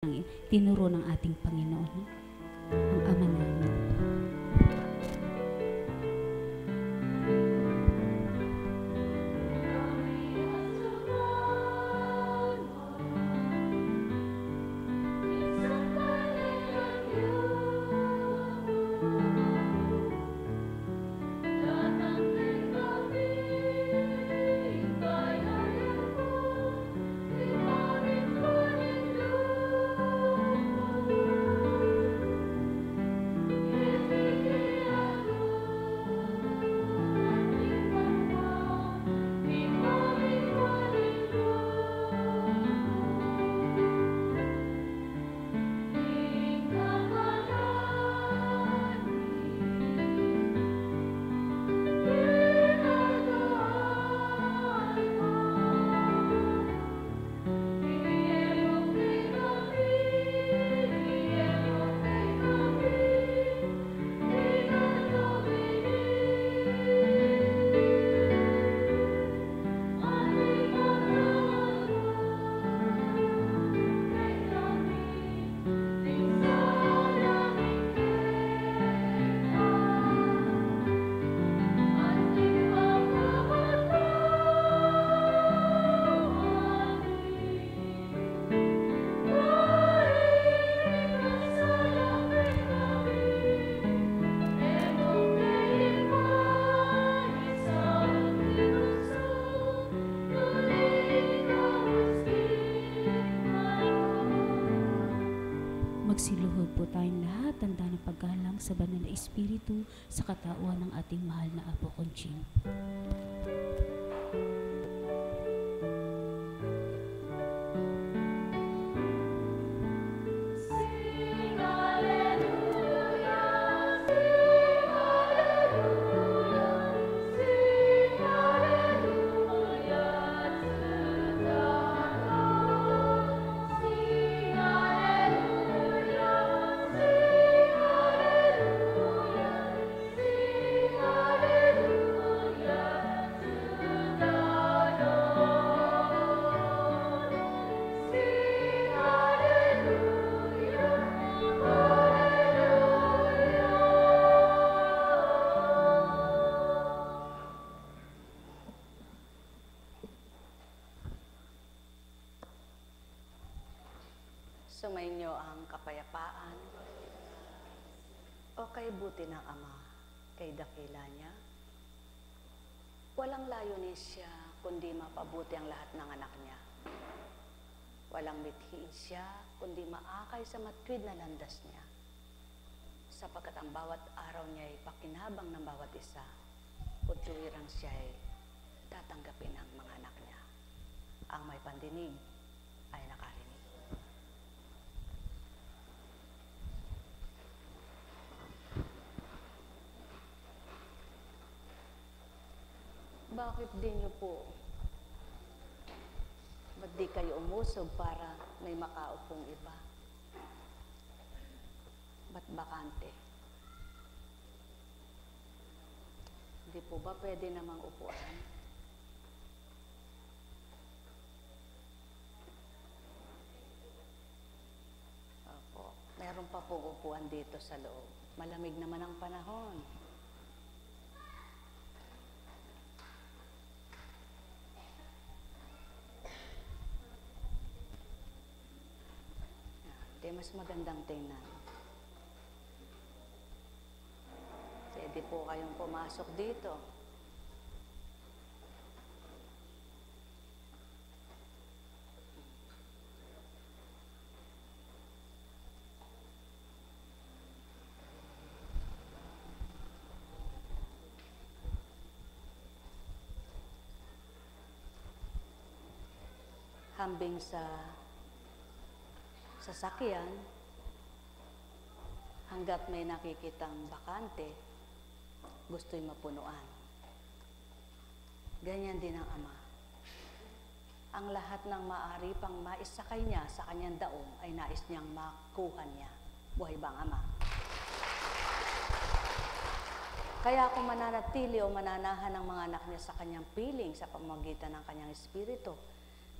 ang tinuro ng ating Panginoon, ang Ama namin. Magsiluhod po tayong lahat, tanda ng paggalang sa banal na Espiritu sa katauhan ng ating mahal na Apo Conching. Sumainyo ang kapayapaan o kay buti ng Ama, kay dakila niya. Walang layunin siya kundi mapabuti ang lahat ng anak niya. Walang mithiin siya kundi maakay sa matuwid na landas niya. Sapagkat ang bawat araw niya ay pakinabang ng bawat isa, kung tuwirang siya ay tatanggapin ng mga anak niya. Ang may pandinig ay nakarinig. Bakit din niyo po? Ba't di kayo umusog para may makaupong iba? Ba't bakante? Hindi po ba pwede namang upuan? Opo, meron pa pong upuan dito sa loob. Malamig naman ang panahon. Mas magandang tingnan. Pwede po kayong pumasok dito. Hambing sa sasakyan, hanggat may nakikitang bakante, gusto'y mapunuan. Ganyan din ang Ama. Ang lahat ng maaari pang maisakay niya sa kanyang daong ay nais niyang makuha niya. Buhay ba ang Ama? Kaya kung mananatili o mananahan ng mga anak niya sa kanyang piling sa pamamagitan ng kanyang espiritu,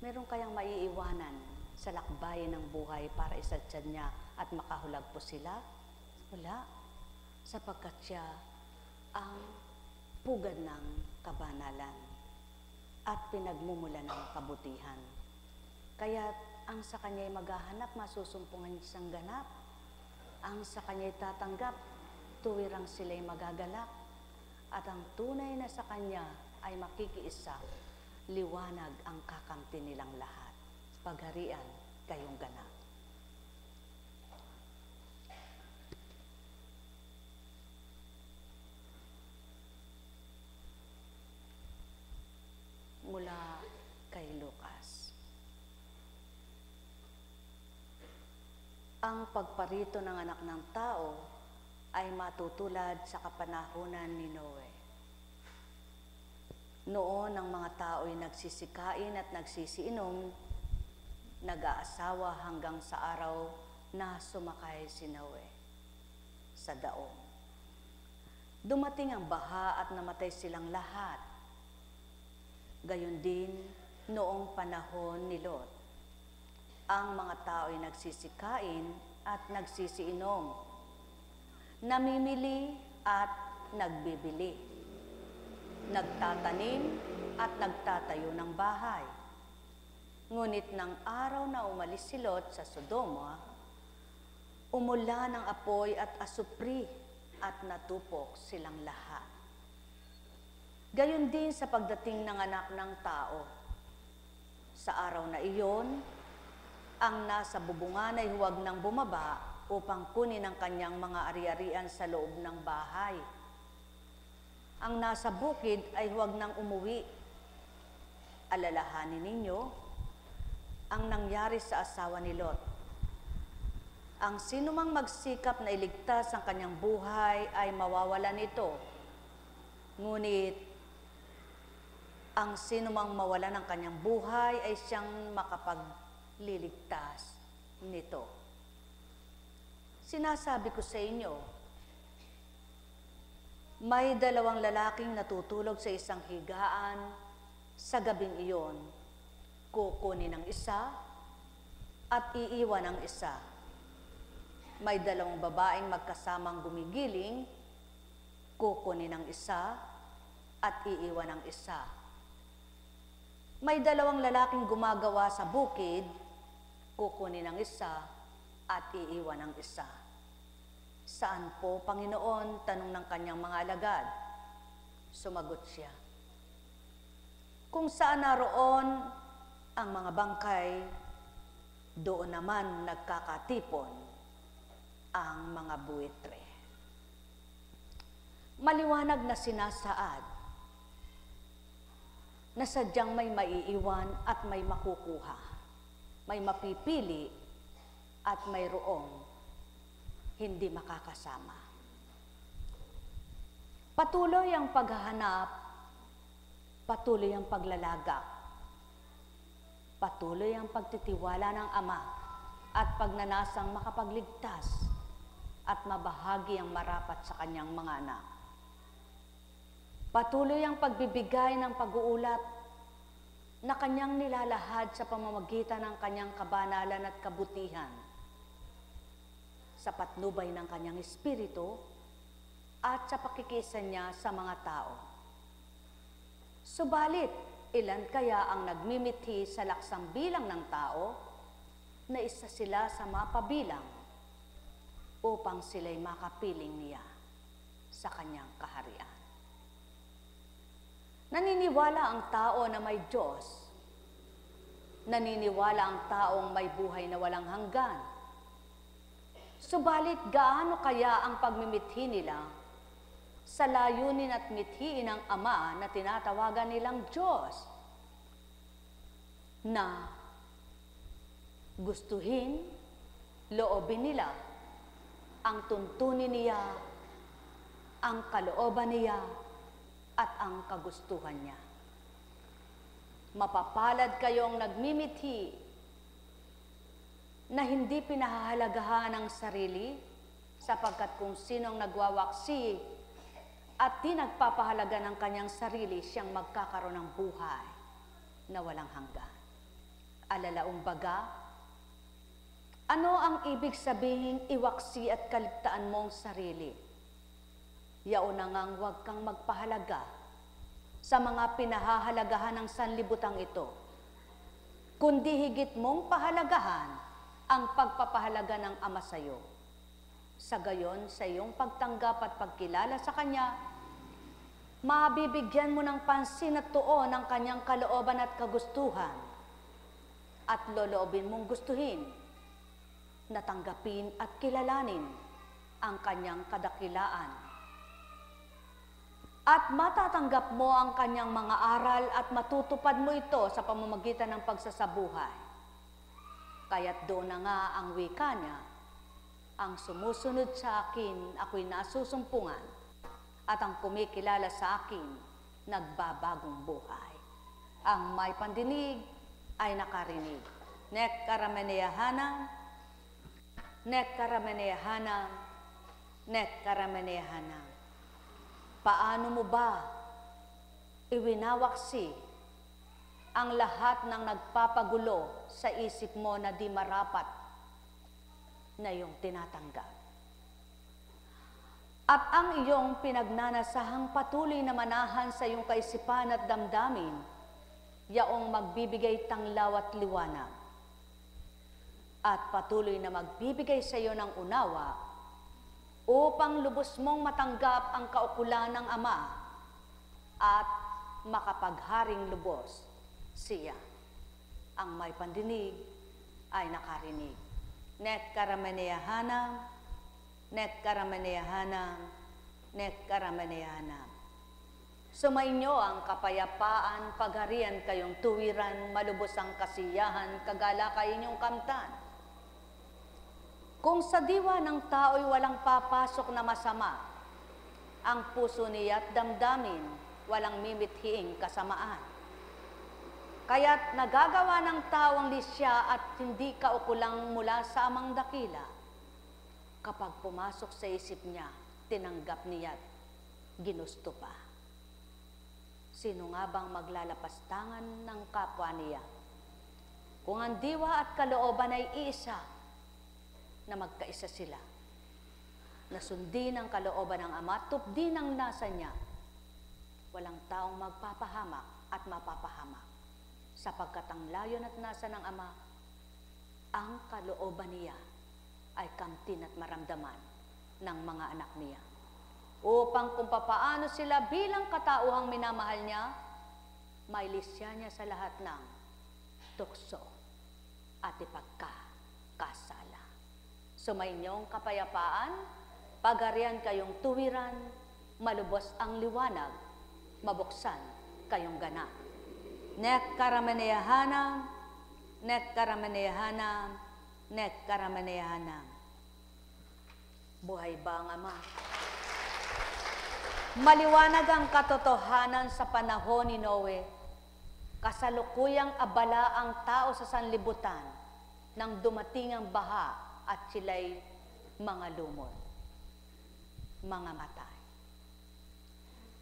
meron kayang maiiwanan sa lakbayin ng buhay para isadsad niya at makahulag po sila? Wala. Sapagkat siya ang pugad ng kabanalan at pinagmumula ng kabutihan. Kaya ang sa kanya'y maghahanap, masusumpungan siyang ganap. Ang sa kanya'y tatanggap, tuwirang sila'y magagalak. At ang tunay na sa kanya ay makikiisa, liwanag ang kakamti nilang lahat. Pagharian kayong ganap. Mula kay Lucas. Ang pagparito ng anak ng tao ay matutulad sa kapanahunan ni Noe. Noon ang mga tao ay nagsisikain at nagsisiinom, nag-aasawa hanggang sa araw na sumakay si Noe sa daong. Dumating ang baha at namatay silang lahat. Gayon din noong panahon ni Lot. Ang mga tao ay nagsisikain at nagsisiinom, namimili at nagbibili, nagtatanim at nagtatayo ng bahay. Ngunit ng araw na umalis si Lot sa Sodoma, umulan ng apoy at asupri at natupok silang lahat. Gayon din sa pagdating ng anak ng tao. Sa araw na iyon, ang nasa bubungan ay huwag nang bumaba upang kunin ang kanyang mga ari-arian sa loob ng bahay. Ang nasa bukid ay huwag nang umuwi. Alalahanin ninyo ang nangyari sa asawa ni Lot. Ang sinumang magsikap na iligtas ang kanyang buhay ay mawawalan nito. Ngunit ang sinumang mawala ng kanyang buhay ay siyang makapagliligtas nito. Sinasabi ko sa inyo, may dalawang lalaking natutulog sa isang higaan sa gabing iyon. Kukunin ang isa at iiwan ang isa. May dalawang babaeng magkasamang gumigiling, kukunin ang isa at iiwan ang isa. May dalawang lalaking gumagawa sa bukid, kukunin ang isa at iiwan ang isa. Saan po, Panginoon? Tanong ng kanyang mga alagad. Sumagot siya, kung saan naroon ang mga bangkay, doon naman nagkakatipon ang mga buitre. Maliwanag na sinasaad na sadyang may maiiwan at may makukuha, may mapipili at mayroong hindi makakasama. Patuloy ang paghahanap, patuloy ang paglalagak, patuloy ang pagtitiwala ng Ama at pagnanasang makapagligtas at mabahagi ang marapat sa kanyang mga anak. Patuloy ang pagbibigay ng pag-uulat na kanyang nilalahad sa pamamagitan ng kanyang kabanalan at kabutihan sa patnubay ng kanyang espiritu at sa pakikisa niya sa mga tao. Subalit, ilan kaya ang nagmimithi sa laksang bilang ng tao na isa sila sa mapabilang upang sila'y makapiling niya sa kanyang kaharian? Naniniwala ang tao na may Diyos. Naniniwala ang taong may buhay na walang hanggan. Subalit gaano kaya ang pagmimithi nila sa layunin at mithiin ng Ama na tinatawagan nilang Diyos? Na gustuhin, loobin nila ang tuntunin niya, ang kalooban niya, at ang kagustuhan niya. Mapapalad kayong nagmimithi na hindi pinahahalagahan ang sarili sapagkat kung sinong nagwawaksi at di nagpapahalaga ng kanyang sarili, siyang magkakaroon ng buhay na walang hanggan. Alalaumbaga, Ano ang ibig sabihing iwaksi at kaligtaan mong sarili? Yaon na ngang huwag kang magpahalaga sa mga pinahahalagahan ng sanlibutang ito, kundi higit mong pahalagahan ang pagpapahalaga ng Ama sa iyo. Sa gayon, sa iyong pagtanggap at pagkilala sa Kanya, mabibigyan mo ng pansin at tuon ang Kanyang kalooban at kagustuhan, at loloobin mong gustuhin, natanggapin at kilalanin ang Kanyang kadakilaan. At matatanggap mo ang Kanyang mga aral at matutupad mo ito sa pamamagitan ng pagsasabuhay. Kaya't doon na nga ang wika niya, ang sumusunod sa akin, ako'y nasusumpungan, at ang kumikilala sa akin, nagbabagong buhay. Ang may pandinig ay nakarinig. Nek karameneyahanam, nek karameneyahanam, nek karameneyahanam. Paano mo ba iwinawaksi ang lahat ng nagpapagulo sa isip mo na di marapat na iyong tinatanggap? At ang iyong pinagnanasahang patuloy na manahan sa iyong kaisipan at damdamin, yaong magbibigay tanglaw at liwanag, at patuloy na magbibigay sa iyo ng unawa upang lubos mong matanggap ang kaukulan ng Ama at makapagharing lubos siya. Ang may pandinig ay nakarinig. Nek karameneyahanam, nek karameneyahanam, nek karameneyahanam. Sumainyo ang kapayapaan, pagharian kayong tuwiran, malubos ang kasiyahan, kagalakay inyong kamtan. Kung sa diwa ng tao'y walang papasok na masama, ang puso niya't damdamin, walang mimithiing kasamaan. Kaya't nagagawa ng tao ang lisya at hindi kaukulang mula sa amang dakila. Kapag pumasok sa isip niya, tinanggap niya't ginusto pa. Sino nga bang maglalapastangan ng kapwa niya? Kung ang diwa at kalooban ay iisa, na magkaisa sila, nasundin ang kalooban ng Ama, tupdin ang nasa niya, walang taong magpapahamak at mapapahamak, sapagkat ang layon at nasa ng Ama, ang kalooban niya ay kamtin at maramdaman ng mga anak niya, upang kung papaano sila bilang katauhang minamahal niya, mailisya niya sa lahat ng tukso at ipagkakasala. Sumainyong kapayapaan, pagharian kayong tuwiran, malubos ang liwanag, mabuksan kayong ganap. Nek karameneyahanam, nek karameneyahanam, nek karameneyahanam. Buhay ba ang Ama? Maliwanag ang katotohanan sa panahon ni Noe. Kasalukuyang abala ang tao sa sanlibutan nang dumating ang baha at sila'y mga lumot, mga matay.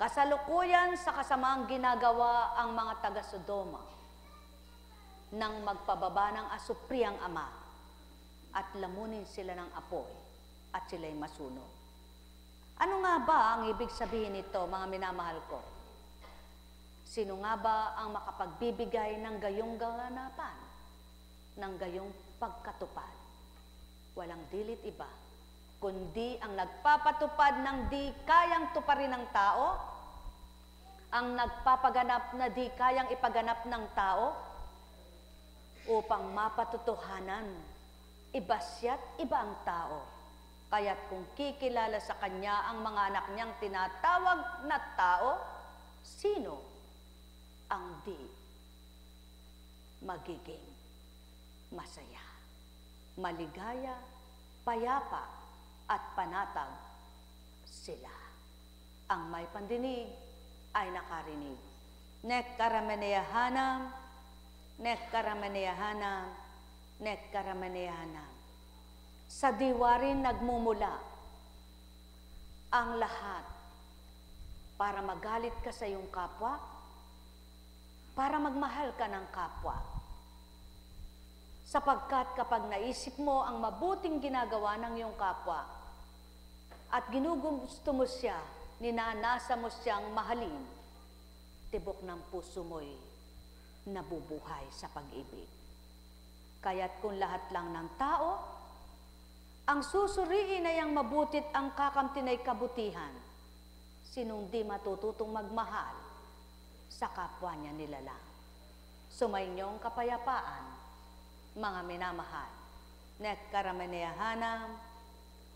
Kasalukuyan sa kasamaang ginagawa ang mga taga-Sodoma nang magpababa ng asupri ang Ama at lamunin sila ng apoy at sila'y masunog. Ano nga ba ang ibig sabihin nito, mga minamahal ko? Sino nga ba ang makapagbibigay ng gayong gaganapan, ng gayong pagkatupad? Walang dilit iba, kundi ang nagpapatupad ng di kayang tuparin ng tao, ang nagpapaganap na di kayang ipaganap ng tao, upang mapatutuhanan, iba siya't iba ang tao. Kaya't kung kikilala sa Kanya ang mga anak niyang tinatawag na tao, sino ang di magiging masaya, maligaya, payapa, at panatag sila? Ang may pandinig ay nakarinig. Nek karameneyahanam, nek karameneyahanam, nek karameneyahanam. Sa diwa rin nagmumula ang lahat para magalit ka sa iyong kapwa, para magmahal ka ng kapwa. Sapagkat kapag naisip mo ang mabuting ginagawa ng iyong kapwa at ginugusto mo siya, ninanasa mo siyang mahalin, tibok ng puso mo'y nabubuhay sa pag-ibig. Kaya't kung lahat lang ng tao, ang susuriin ay ang mabutit ang kakamtin ay kabutihan, sinong di matututong magmahal sa kapwa niya nilalang. Sumainyong kapayapaan, mga minamahal. Nek karamaneyahanam,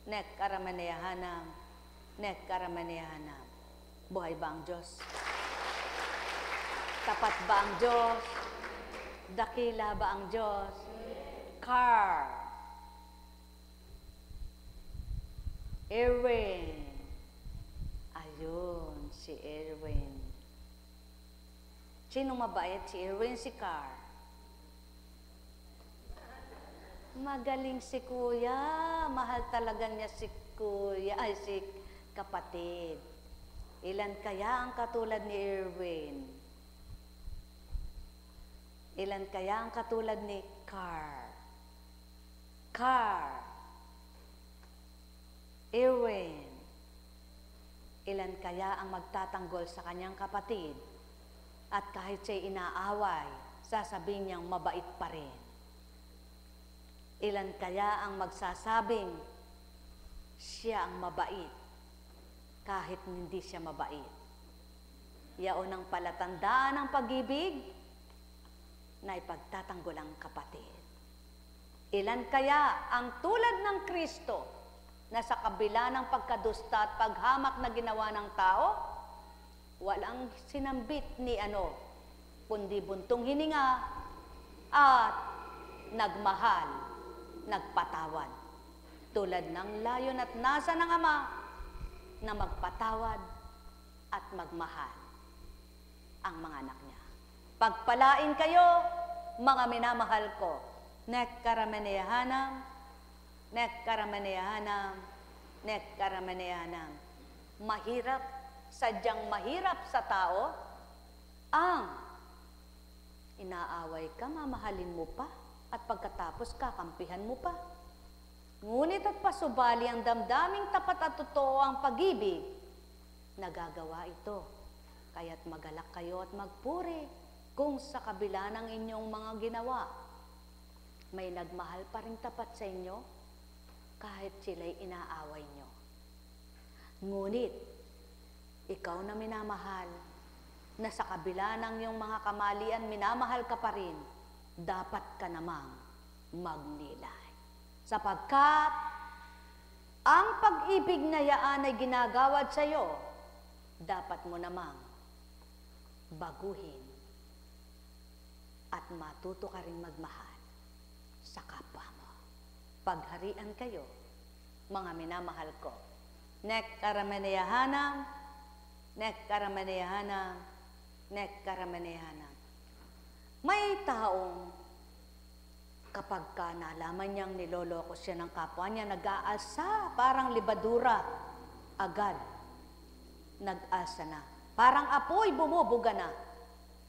nek karamaneyahanam, nek karamaneyahanam. Buhay ba ang Diyos? Tapat ba ang Diyos? Dakila ba ang Diyos? Erwin. Ayun, si Erwin. Sino mabait? Si Erwin, si Carl. Magaling si Kuya. Mahal talaga niya si Kuya, ay si kapatid. Ilan kaya ang katulad ni Erwin? Ilan kaya ang katulad ni Carl? Erwin. Ilan kaya ang magtatanggol sa kanyang kapatid? At kahit siya'y inaaway, sasabihin niyang mabait pa rin. Ilan kaya ang magsasabing siya ang mabait kahit hindi siya mabait? Yaon ang palatandaan ng pag-ibig na ipagtatanggol ang kapatid. Ilan kaya ang tulad ng Kristo na sa kabila ng pagkadusta at paghamak na ginawa ng tao, walang sinambit ni kundi buntong hininga at nagmahal, nagpatawad. Tulad ng layon at nasa ng Ama na magpatawad at magmahal ang mga anak niya. Pagpalain kayo, mga minamahal ko. Nek karamaneyahanam, nek karamaneyahanam, nek karamaneyahanam. Mahirap, sadyang mahirap sa tao ang inaaway ka, mamahalin mo pa, at pagkatapos kakampihan mo pa. Ngunit at pasubali ang damdaming tapat at totoo ang pag-ibig, nagagawa ito. Kaya't magalak kayo at magpuri kung sa kabila ng inyong mga ginawa, may nagmahal pa rin tapat sa inyo kahit sila'y inaaway nyo. Ngunit, ikaw na minamahal, na sa kabila ng iyong mga kamalian, minamahal ka pa rin, dapat ka namang magnilay. Sapagkat ang pag-ibig na yaan ay ginagawad sa iyo, dapat mo namang baguhin at matuto ka rin magmahal sa kapwa mo. Pagharian kayo, mga minamahal ko. Nek karamaneyahanam, nek karamaneyahanam, nek karamaneyahanam. May taong kapag ka nalaman niyang niloloko siya ng kapwa niya, nag-aalsa, parang libadura, agad, nag-alsa na. Parang apoy, bumubuga na.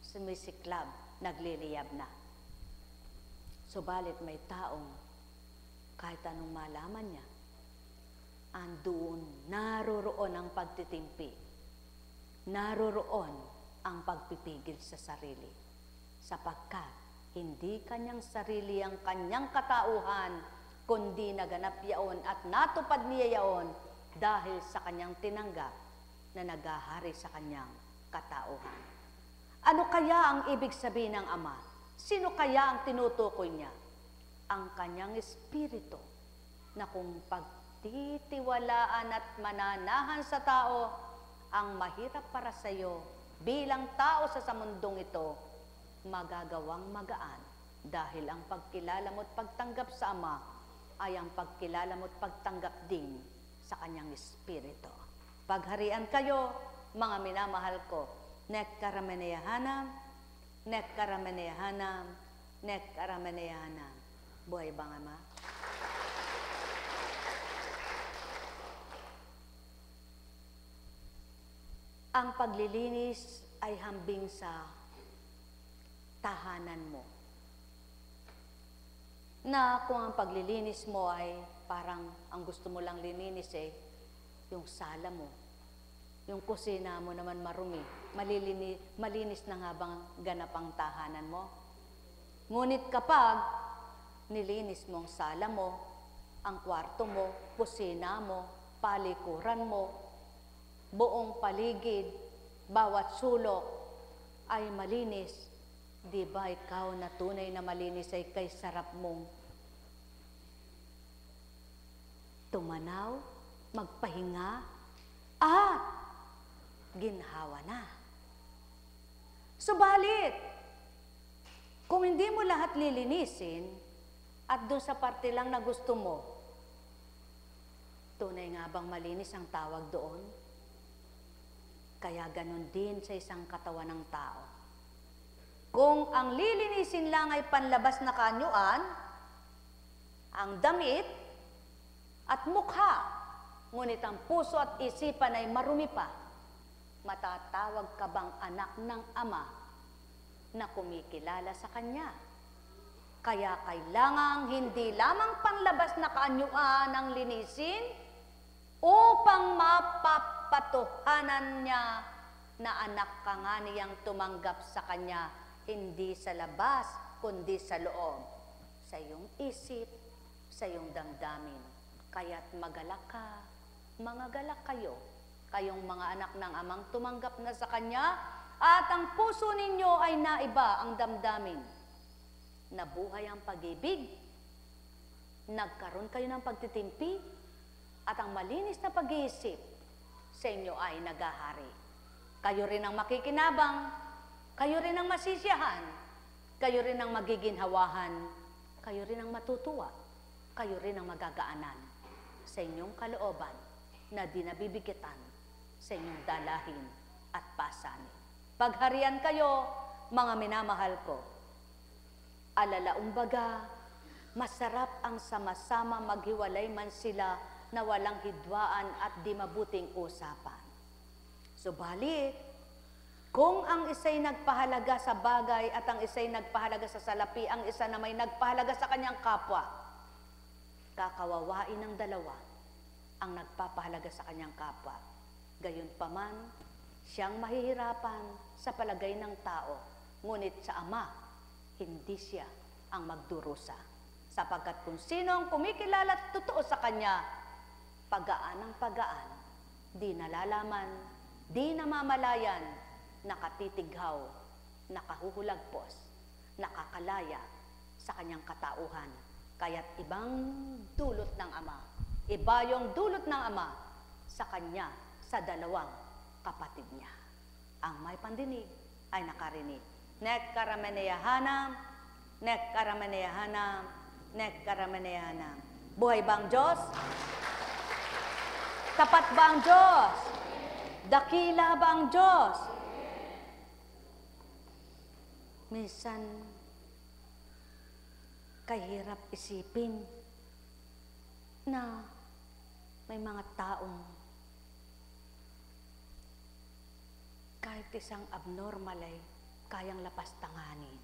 Sumisiklab, nagliliyab na. Subalit may taong, kahit anong malaman niya, andoon, naroroon ang pagtitimpi. Naroroon ang pagpipigil sa sarili. Sapagkat hindi kanyang sarili ang kanyang katauhan, kundi naganap yaon at natupad niya yaon dahil sa kanyang tinanggap na naghahari sa kanyang katauhan. Ano kaya ang ibig sabihin ng Ama? Sino kaya ang tinutukoy niya? Ang kanyang espiritu na kung pagtitiwalaan at mananahan sa tao, ang mahirap para sa iyo bilang tao sa mundong ito, magagawang magaan dahil ang pagkilala mo at pagtanggap sa Ama ay ang pagkilala mo at pagtanggap din sa kanyang espiritu. Pagharian kayo, mga minamahal ko. Nek karamaneyahanam, nek karamaneyahanam, nek karamaneyahanam. Buhay bang Ama? Ang paglilinis ay hambing sa tahanan mo. na kung ang paglilinis mo ay parang ang gusto mo lang lininis yung sala mo, yung kusina mo naman marumi, malinis na nga bang ganap ang tahanan mo? Ngunit kapag nilinis mo ang sala mo, ang kwarto mo, kusina mo, palikuran mo, buong paligid, bawat sulok ay malinis, di ba ikaw na tunay na malinis ay kay sarap mong tumanaw, magpahinga, at ginhawa na. Subalit, kung hindi mo lahat lilinisin, at doon sa parte lang na gusto mo, tunay nga bang malinis ang tawag doon? Kaya ganun din sa isang katawan ng tao. Kung ang lilinisin lang ay panlabas na kaanyuan, ang damit at mukha, ngunit ang puso at isipan ay marumi pa, matatawag ka bang anak ng Ama na kumikilala sa Kanya? Kaya kailangang hindi lamang panlabas na kaanyuan ang linisin upang mapapatuhanan niya na anak ka nga niyang tumanggap sa Kanya, hindi sa labas, kundi sa loob, sa iyong isip, sa iyong damdamin. Kaya't magalak ka, mga galak kayo, kayong mga anak ng Amang tumanggap na sa Kanya, at ang puso ninyo ay naiba ang damdamin. Nabuhay ang pag-ibig, nagkaroon kayo ng pagtitimpi, at ang malinis na pag-iisip sa inyo ay nagahari. Kayo rin ang makikinabang, kayo rin ang masisiyahan, kayo rin ang magiginhawahan, kayo rin ang matutuwa, kayo rin ang magagaanan sa inyong kalooban na di nabibigitan sa inyong dalahin at pasanin. Pagharian kayo, mga minamahal ko. Alalaong baga, masarap ang sama-sama maghiwalay man sila na walang hidwaan at di mabuting usapan. Subalit, kung ang isa'y nagpahalaga sa bagay at ang isa'y nagpahalaga sa salapi, ang isa na may nagpahalaga sa kanyang kapwa, kakawawain ng dalawa ang nagpapahalaga sa kanyang kapwa. Gayunpaman, siyang mahihirapan sa palagay ng tao, ngunit sa Ama, hindi siya ang magdurusa. Sapagkat kung sino ang kumikilala at totoo sa Kanya, pagaan ang pagaan, di nalalaman, di namamalayan, nakatitighaw, nakahuhulagpos, nakakalaya sa Kanyang katauhan. Kaya't ibang dulot ng Ama, iba yung dulot ng Ama sa Kanya, sa dalawang kapatid niya. Ang may pandinig ay nakarinig. Nek karameneyahanam, nek karameneyahanam, nek karameneyahanam. Buhay ba ang Diyos? Tapat ba ang Diyos? Dakila ba ang Diyos? Minsan, kahirap isipin na may mga taong kahit isang abnormal ay kayang lapastanganin.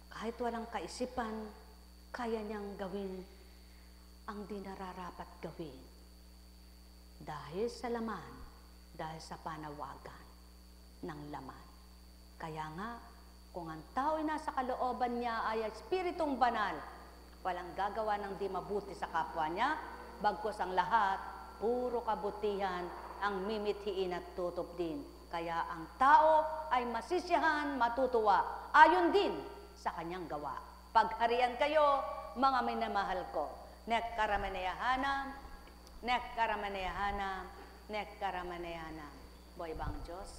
Kahit walang kaisipan, kaya niyang gawin ang di nararapat gawin. Dahil sa laman, dahil sa panawagan ng laman. Kaya nga, kung ang tao ay nasa kalooban niya ay espiritong banal, walang gagawa ng di mabuti sa kapwa niya, bagkus ang lahat, puro kabutihan ang mimithiin at tutup din. Kaya ang tao ay masisiyahan, matutuwa, ayon din sa kanyang gawa. Pagharian kayo, mga minamahal ko. Nek karameneyahanam, nek karameneyahanam, nek karameneyahanam. Buhay ba ang Diyos?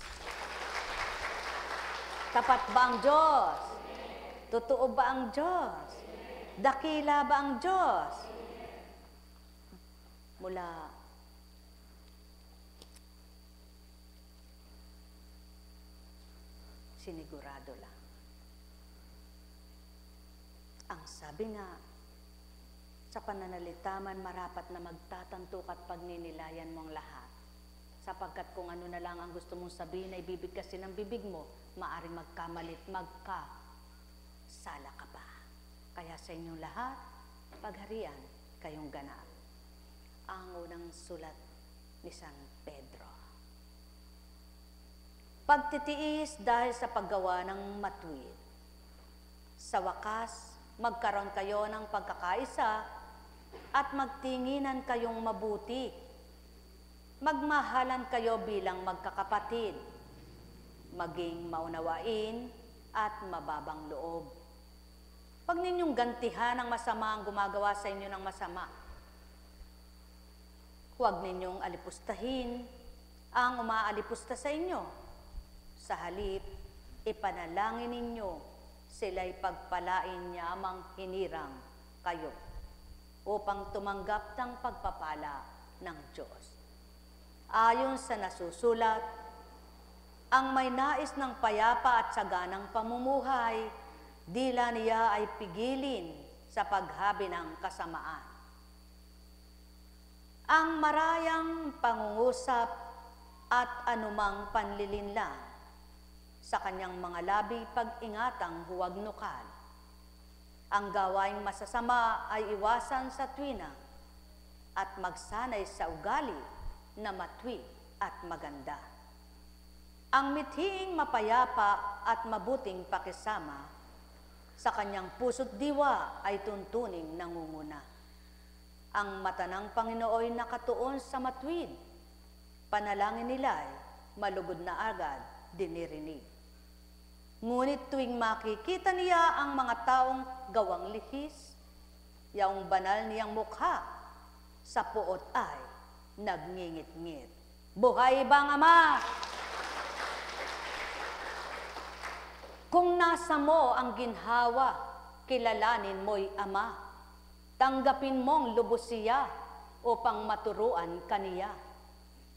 Tapat ba ang Diyos? Totoo ba ang Diyos? Dakila ba ang Diyos? Mula sinigurado lang. Ang sabi nga, sa pananalita man marapat na magtatanto at pagninilayan mo ang lahat. Sapagkat kung ano na lang ang gusto mong sabihin ay bibigkasin ng bibig mo, maaring magkamalit, magkasala ka pa. Kaya sa inyong lahat, pagharian kayong ganap. Ang unang sulat ni San Pedro. Pagtitiis dahil sa paggawa ng matuwid. Sa wakas, magkaroon kayo ng pagkakaisa at magtinginan kayong mabuti. Magmahalan kayo bilang magkakapatid. Maging maunawain at mababang loob. Pag ninyong gantihan ang masama ang gumagawa sa inyo ng masama. Huwag ninyong alipustahin ang umaalipusta sa inyo. Sa halip, ipanalangin ninyo sila'y pagpalain niya mang hinirang kayo upang tumanggap ng pagpapala ng Diyos. Ayon sa nasusulat, ang may nais ng payapa at saganang pamumuhay, dila niya ay pigilin sa paghabi ng kasamaan. Ang marayang pangungusap at anumang panlilinlang sa kanyang mga labi pag-ingatang huwag nukal. Ang gawaing masasama ay iwasan sa tuwina at magsanay sa ugali na matwi at maganda. Ang mithiing mapayapa at mabuting pakisama sa kanyang puso't diwa ay tuntuning nangunguna. Ang mata ng Panginooy nakatuon sa matwid, panalangin nila'y malugod na agad dinirinig. Ngunit tuwing makikita niya ang mga taong gawang lihis, yaong banal niyang mukha sa puot ay nagngingit-ngit. Buhay bang Ama? Kung nasa mo ang ginhawa, kilalanin mo'y Ama. Tanggapin mong lubos siya upang maturuan kaniya.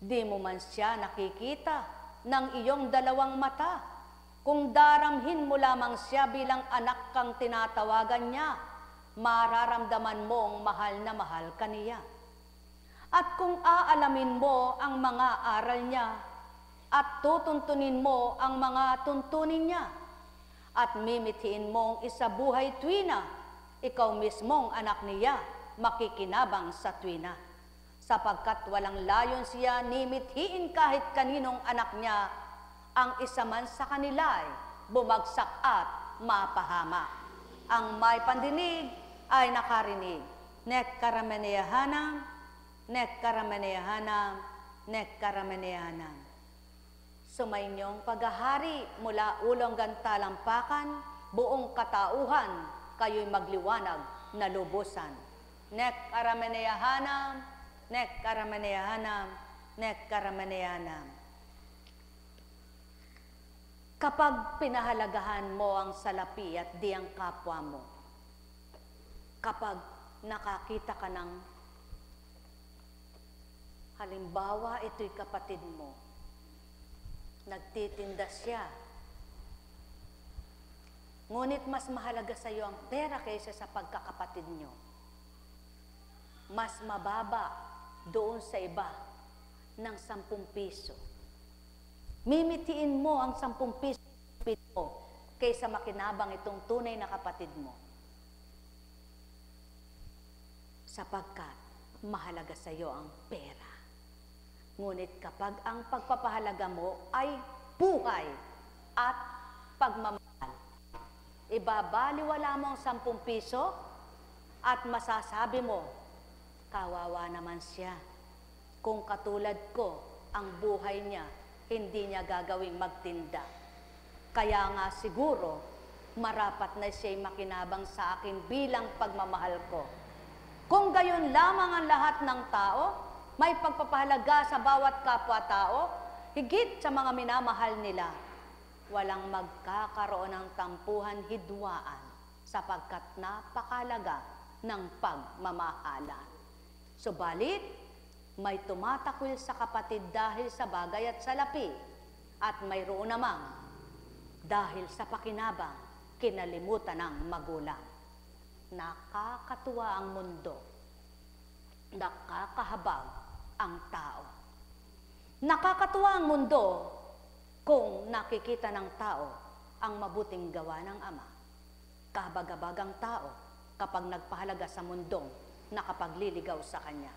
Di mo man siya nakikita ng iyong dalawang mata. Kung daramhin mo lamang siya bilang anak kang tinatawagan niya, mararamdaman mong mahal na mahal kaniya. At kung aalamin mo ang mga aral niya, at tutuntunin mo ang mga tuntunin niya, at mimithiin mong isabuhay tuwina, ikaw mismong anak niya, makikinabang sa tuwina. Sapagkat walang layon siya nimithiin kahit kaninong anak niya, ang isa man sa kanila'y bumagsak at mapahama. Ang may pandinig ay nakarinig. Nek karameneyahanam, nek karameneyahanam, nek karameneyahanam. Sumainyong paghahari mula ulong gantalampakan, buong katauhan, kayo'y magliwanag na lubusan. Nek karameneyahanam, nek karameneyahanam, nek karameneyahanam. Kapag pinahalagahan mo ang salapi at di ang kapwa mo, kapag nakakita ka ng halimbawa ito'y kapatid mo, nagtitinda siya, ngunit mas mahalaga sa iyo ang pera kaysa sa pagkakapatid nyo, mas mababa doon sa iba ng 10 piso. Mimitiin mo ang 10 piso mo kaysa makinabang itong tunay na kapatid mo. Sapagkat mahalaga sa iyo ang pera. Ngunit kapag ang pagpapahalaga mo ay buhay at pagmamahal, ibabaliwala mo ang 10 piso at masasabi mo, kawawa naman siya. Kung katulad ko, ang buhay niya, hindi niya gagawing magtinda. Kaya nga siguro, marapat na siya'y makinabang sa akin bilang pagmamahal ko. Kung gayon lamang ang lahat ng tao, may pagpapahalaga sa bawat kapwa-tao, higit sa mga minamahal nila, walang magkakaroon ng tampuhan hidwaan sapagkat napakalaga ng pagmamahalan. Subalit, may tumatakwil sa kapatid dahil sa bagay at salapi, at mayroon namang dahil sa pakinabang, kinalimutan ng magulang. Nakakatuwa ang mundo, nakakahabag ang tao. Nakakatuwa ang mundo kung nakikita ng tao ang mabuting gawa ng Ama. Kabag-abag ang tao kapag nagpahalaga sa mundong nakapagliligaw sa kanya.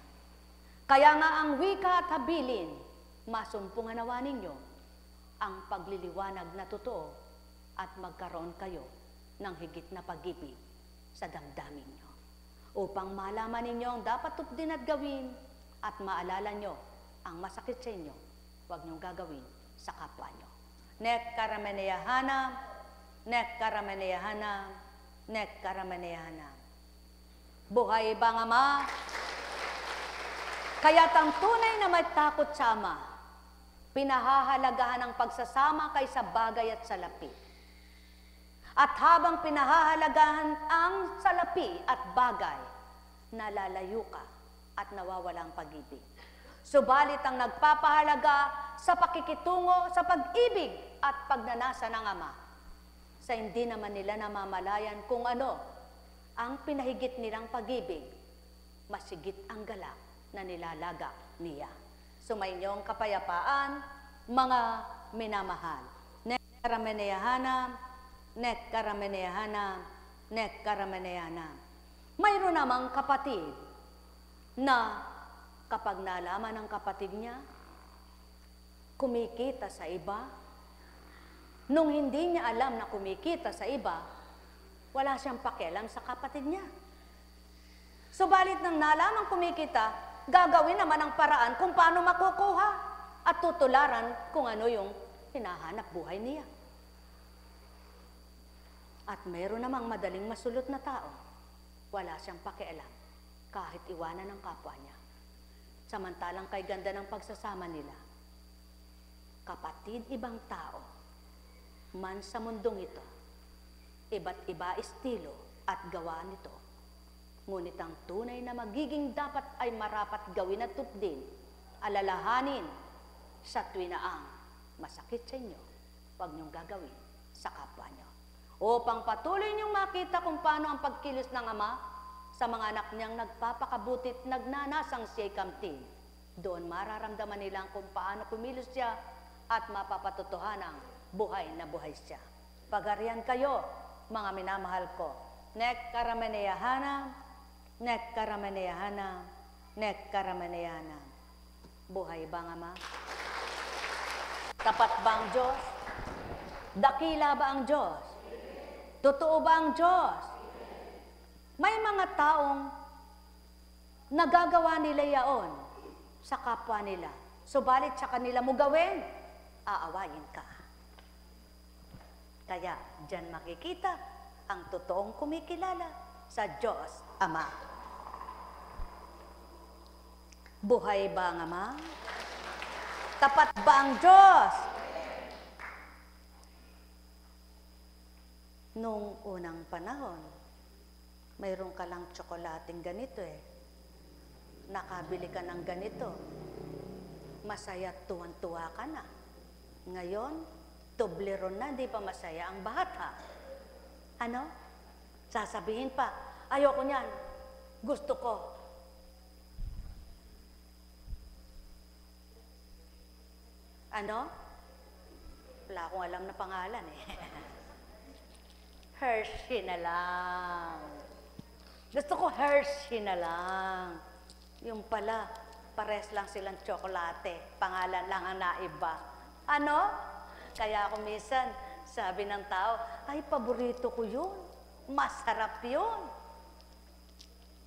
Kaya nga ang wika at habilin, masumpungan nawa ninyo ang pagliliwanag na totoo at magkaroon kayo ng higit na pag-ibig sa damdamin nyo. Upang malaman ninyo ang dapat tupdin at gawin at maalala nyo ang masakit sa inyo, huwag nyong gagawin sa kapwa nyo. Nek karameneyahanam, nek karameneyahanam, nek karameneyahanam. Buhay bang Ama? Kaya't ang tunay na may takot sa Ama, pinahahalagahan ang pagsasama kaysa bagay at salapi. At habang pinahahalagahan ang salapi at bagay, nalalayo ka at nawawala ang pag-ibig. Subalit ang nagpapahalaga sa pakikitungo sa pag-ibig at pagnanasa ng Ama, sa hindi naman nila namamalayan kung ano ang pinahigit nilang pag-ibig, masigit ang galak na nilalaga niya. Sumainyong kapayapaan, mga minamahal. Nek karameneyahanam, nek karameneyahanam, nek karameneyahanam. Mayroon namang kapatid na kapag nalaman ng kapatid niya, kumikita sa iba, nung hindi niya alam na kumikita sa iba, wala siyang pakialam sa kapatid niya. Subalit nang nalamang kumikita, gagawin naman ang paraan kung paano makukuha at tutularan kung ano yung hinahanap buhay niya. At meron namang madaling masulot na tao, wala siyang pakialam kahit iwanan ng kapwa niya. Samantalang kay ganda ng pagsasama nila, kapatid ibang tao, man sa mundong ito, iba't iba estilo at gawa nito. Ngunit ang tunay na magiging dapat ay marapat gawin at tupdin, alalahanin sa tuwinaang masakit sa inyo, huwag niyong gagawin sa kapwa niyo. Upang patuloy niyong makita kung paano ang pagkilos ng Ama sa mga anak niyang nagpapakabutit, nagnanasang siya'y kamtin. Doon mararamdaman nilang kung paano kumilos siya at mapapatotohanang buhay na buhay siya. Pagarian kayo, mga minamahal ko. Nek karameneyahanam, nek karameneyahanam, nek karameneyahanam. Buhay bang Ama? Tapat ba ang Diyos? Dakila ba ang Diyos? Totoo ba ang Diyos? May mga taong nagagawa nila yaon sa kapwa nila. Subalit sa kanila mo gawin, aawayin ka. Kaya diyan makikita ang totoong kumikilala sa Diyos Ama. Buhay ba ang Ama? Tapat ba ang Diyos? Nung unang panahon, mayroon ka lang tsokolating ganito eh. Nakabili ka ng ganito. Masaya at tuwan-tuwa ka na. Ngayon, Toblerone na, di pa masaya ang bata. Ano? Sasabihin pa, ayoko niyan, gusto ko. Ano? Wala akong alam na pangalan eh. Hershey na lang. Gusto ko Hershey na lang. Yung pala, pares lang silang tsokolate. Pangalan lang ang naiba. Ano? Kaya ako minsan, sabi ng tao, ay, paborito ko yun. Masarap yun.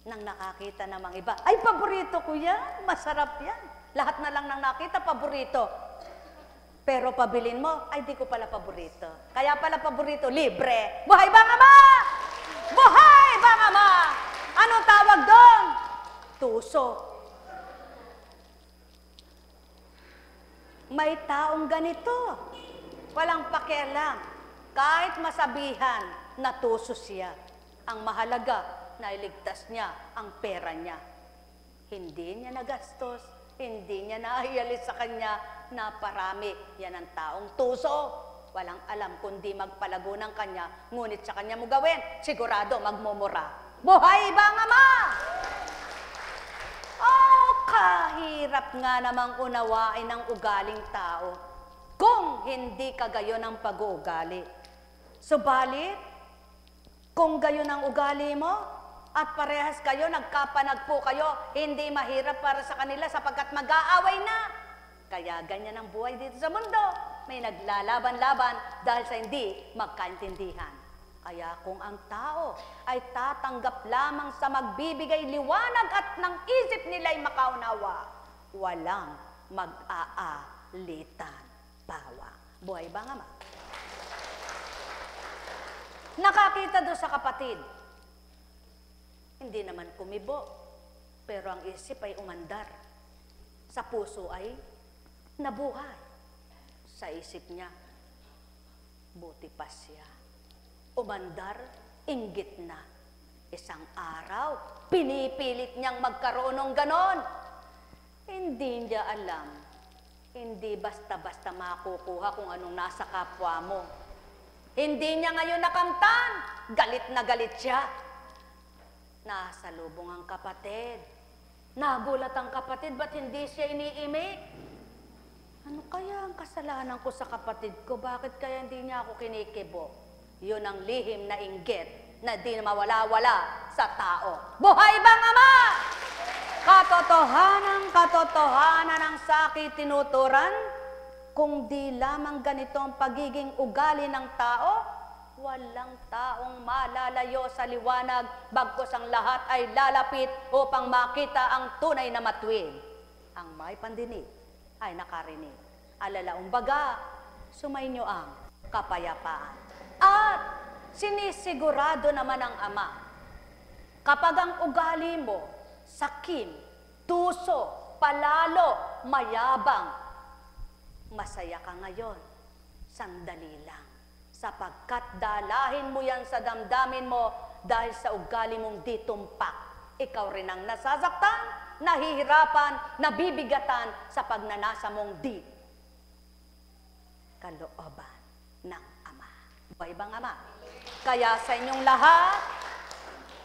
Nang nakakita namang iba, ay, paborito ko yan. Masarap yan. Lahat na lang nang nakita, paborito. Pero pabilin mo, ay, di ko pala paborito. Kaya pala paborito, libre. Buhay bang Ama? Buhay bang Ama? Anong tawag doon? Tuso. May taong ganito. Walang pakialam. Kahit masabihan na tuso siya, ang mahalaga na iligtas niya ang pera niya. Hindi niya nagastos, hindi niya naialis sa kanya na parami. Yan ang taong tuso. Walang alam kundi magpalago ng kanya, ngunit sa kanya mo gawin, sigurado magmumura. Buhay bang Ama? Oh, kahirap nga namang unawain ang ugaling tao kung hindi ka gayon ang pag-uugali. Subalit, kung gayon ang ugali mo, at parehas kayo, nagkapanagpo kayo, hindi mahirap para sa kanila sapagkat mag-aaway na. Kaya ganyan ang buhay dito sa mundo. May naglalaban-laban dahil sa hindi magkaintindihan. Kaya kung ang tao ay tatanggap lamang sa magbibigay liwanag at ng isip nila'y makaunawa, walang mag-aalitan pawa. Buhay ba nga ma? Nakakita doon sa kapatid. Hindi naman kumibo, pero ang isip ay umandar. Sa puso ay nabuhay. Sa isip niya, buti pa siya. Umandar, inggit na. Isang araw, pinipilit niyang magkaroon ng ganon. Hindi niya alam. Hindi basta-basta makukuha kung anong nasa kapwa mo. Hindi niya ngayon nakamtan. Galit na galit siya. Nasa lubong ang kapatid. Nagulat ang kapatid, ba't hindi siya iniimik? Ano kaya ang kasalanan ko sa kapatid ko? Bakit kaya hindi niya ako kinikibo? Yun ang lihim na inggit na di na mawala-wala sa tao. Buhay bang ama? Katotohanan ng sakit tinuturan, kung di lamang ganito ang pagiging ugali ng tao, walang taong malalayo sa liwanag, bagkus ang lahat ay lalapit upang makita ang tunay na matuwid. Ang may pandinig ay nakarinig. Alalaong baga, sumainyo ang kapayapaan. At sinisigurado naman ang Ama, kapag ang ugali mo, sakim, tuso, palalo, mayabang, masaya ka ngayon, sandali lang. Sapagkat dalahin mo yan sa damdamin mo dahil sa ugali mong di tumpak. Ikaw rin ang nasasaktan, nahihirapan, nabibigatan sa pagnanasa mong di kalooban ng Ama. Buhay bang Ama? Kaya sa inyong lahat,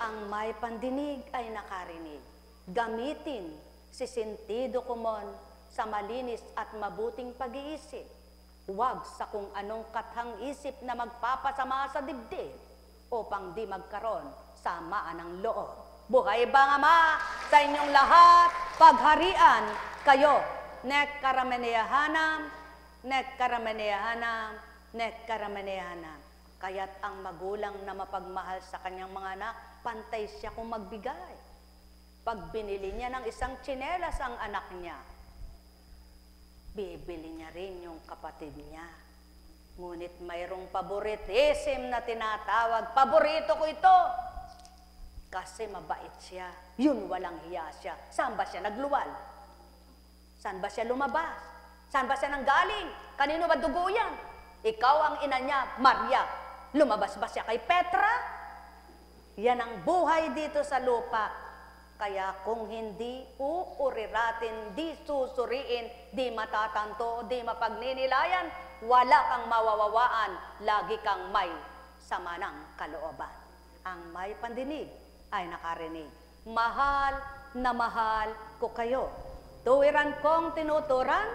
ang may pandinig ay nakarinig. Gamitin si sentido komon sa malinis at mabuting pag-iisip. Huwag sa kung anong kathang isip na magpapasama sa dibdib upang di magkaroon samaan ng loob. Buhay bang Ama? Sa inyong lahat, pagharian kayo. Nek karameneyahanam, nek karameneyahanam, nek karameneyahanam. Kaya't ang magulang na mapagmahal sa kanyang mga anak, pantay siya kung magbigay. Pag binili niya ng isang tsinelas ang anak niya, bibili niya rin yung kapatid niya. Ngunit mayroong favoritism na tinatawag, paborito ko ito. Kasi mabait siya. Yun, walang hiya siya. Saan ba siya nagluwal? Saan ba siya lumabas? Saan ba siya nanggaling? Kanino ba dugo yan? Ikaw ang ina niya, Maria. Lumabas ba siya kay Petra? Yan ang buhay dito sa lupa. Kaya kung hindi uuriratin, di susuriin, di matatanto, di mapagninilayan, wala kang mawawawaan, lagi kang may sama ng kalooban. Ang may pandinig ay nakarinig. Mahal na mahal ko kayo. Tuwiran kong tinuturan,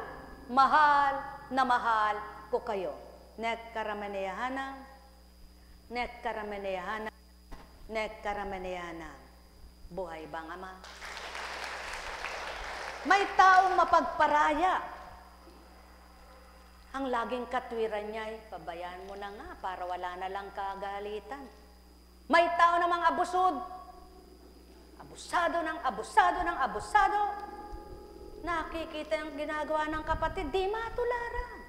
mahal na mahal ko kayo. Nek karameneyahanam, nek karameneyahanam, nek karameneyahanam. Buhay bang Ama? May taong mapagparaya. Ang laging katwiran niya ay, pabayaan mo na nga para wala na lang kagalitan. May tao namang abusod. Abusado ng abusado ng abusado. Nakikita ang ginagawa ng kapatid, di matularan.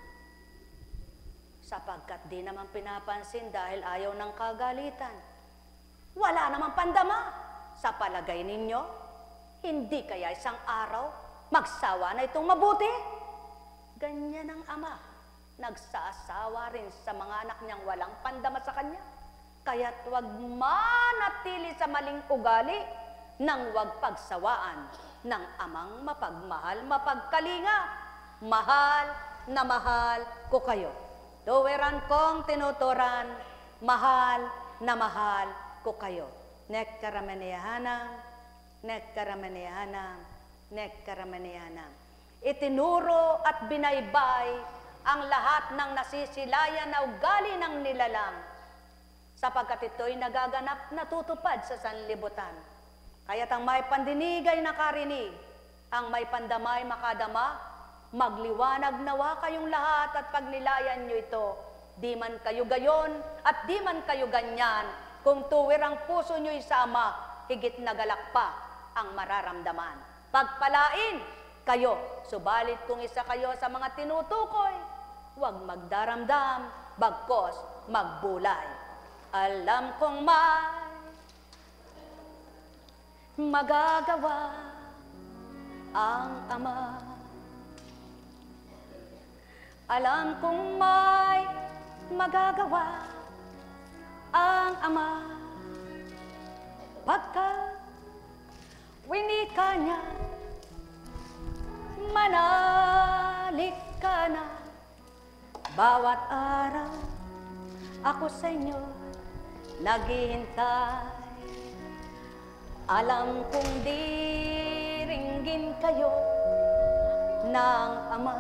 Sapagkat di naman pinapansin dahil ayaw ng kagalitan. Wala namang pandama. Sa palagay ninyo, hindi kaya isang araw magsawa na itong mabuti? Ganyan ang Ama. Nagsasawa rin sa mga anak niyang walang pandama sa kanya. Kaya't huwag manatili sa maling ugali nang huwag pagsawaan ng Amang mapagmahal, mapagkalinga. Mahal na mahal ko kayo. Tuwiran kong tinuturan, mahal na mahal ko kayo. Nek karameneyahanam, nek karameneyahanam, nek karameneyahanam. Itinuro at binaybay ang lahat ng nasisilayan na ugali ng nilalang sapagkat ito'y nagaganap na tutupad sa sanlibutan. Kaya't ang may pandinig ay nakarinig, ang may pandamay makadama, magliwanag nawa kayong lahat at pagnilayan nyo ito. Di man kayo gayon at di man kayo ganyan, kung tuwir ang puso nyo'y sa Ama, higit na galak pa ang mararamdaman. Pagpalain kayo, subalit kung isa kayo sa mga tinutukoy, huwag magdaramdam, bagkos magbulay. Alam kong may magagawa ang Ama. Alam kong may magagawa ang Ama. Pagka winika niya, manalik ka na. Bawat araw ako sa inyo naghihintay. Alam kong diringgin kayo ng Ama.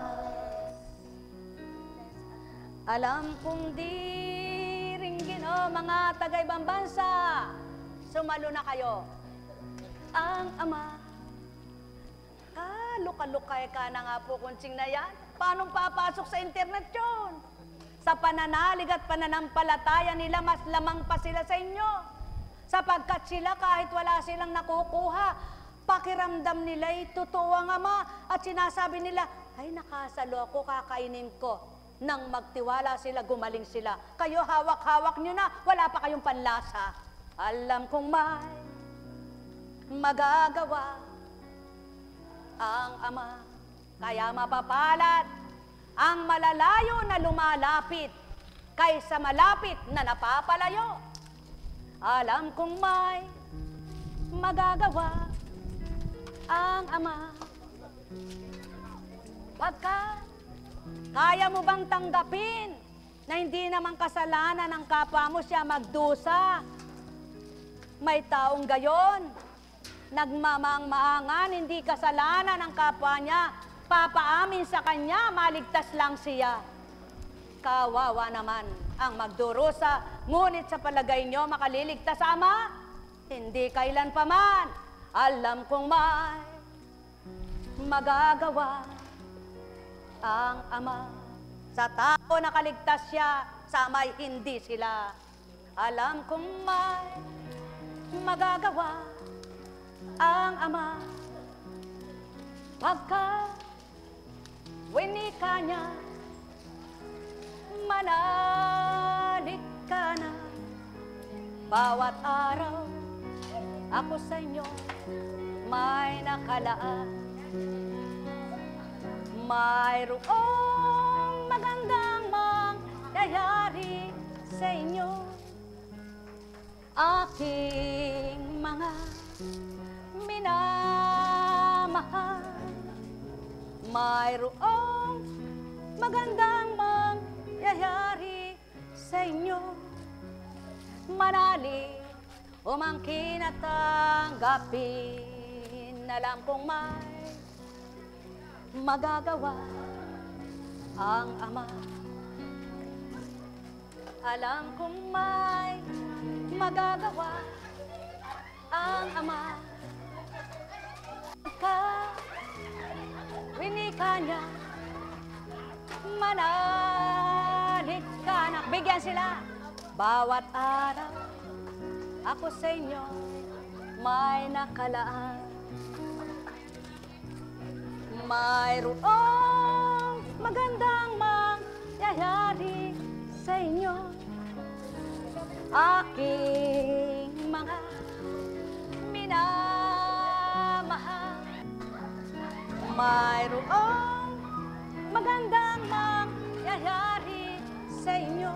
Alam kong diringgin, mga taga-ibang bansa, sumalo na kayo. Ang Ama. Luka-lukay ka na nga po kunsing na yan. Paano papasok sa internet yun? Sa pananalig at pananampalataya nila, mas lamang pa sila sa inyo. Sapagkat sila kahit wala silang nakukuha, pakiramdam nila ay totoo ang Ama. At sinasabi nila, ay nakasalo ako, kakainin ko. Nang magtiwala sila, gumaling sila. Kayo hawak-hawak nyo na, wala pa kayong panlasa. Alam kong may magagawa ang Ama. Kaya mapapalad ang malalayo na lumalapit kaysa malapit na napapalayo. Alam kong may magagawa ang Ama. Pagka kaya mo bang tanggapin na hindi naman kasalanan ng kapwa mo siya magdusa? May taong gayon, nagmamang-maangan, hindi kasalanan ng kapwa niya, papaamin sa kanya, maligtas lang siya. Kawawa naman ang magdurusa, ngunit sa palagay niyo makaliligtas sa Ama? Hindi kailan paman. Alam kong may magagawa ang Ama. Sa tao nakaligtas siya, sa Ama'y hindi sila. Alam kong may magagawa ang Ama. Pagka winika niya, manalik ka na. Bawat araw ako sa inyo may nakalaan. Mayroong magandang mangyayari sa inyo, aking mga minamahal. Mayroong magandang mangyayari sa inyo, manali, umangkin at tanggapin. Alam kong may magagawa ang Ama. Alam kong may magagawa ang Ama. Pagka winika niya, manalik ka na. Bigyan sila. Bawat araw ako sa inyo may nakalaan. Mayroong magandang mangyayari sa inyo, aking mga minamahal. Mayroong magandang mangyayari sa inyo,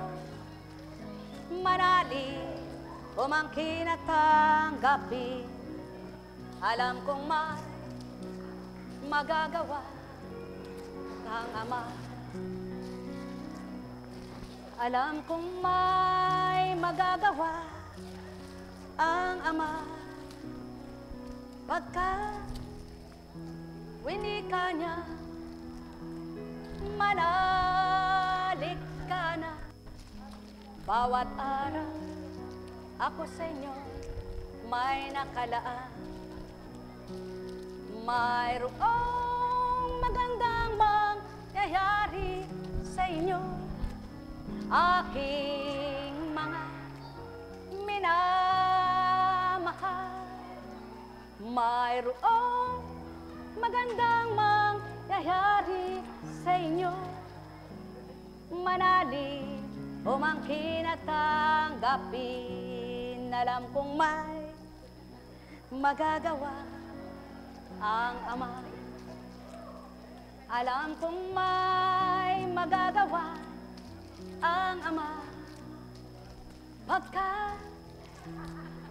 manali, umangkin at tanggapin. Alam kong may magagawa ang Ama. Alam kong may magagawa ang Ama. Pagka winika niya, manalik ka na. Bawat araw ako sa inyo may nakalaan. Mayroong magandang mangyayari sa inyo, aking mga minamahal. Mayroong magandang mangyayari sa inyo, manalig umangkin at tanggapin. Alam kong may magagawa ang Ama. Alam kong may magagawa ang Ama, pagka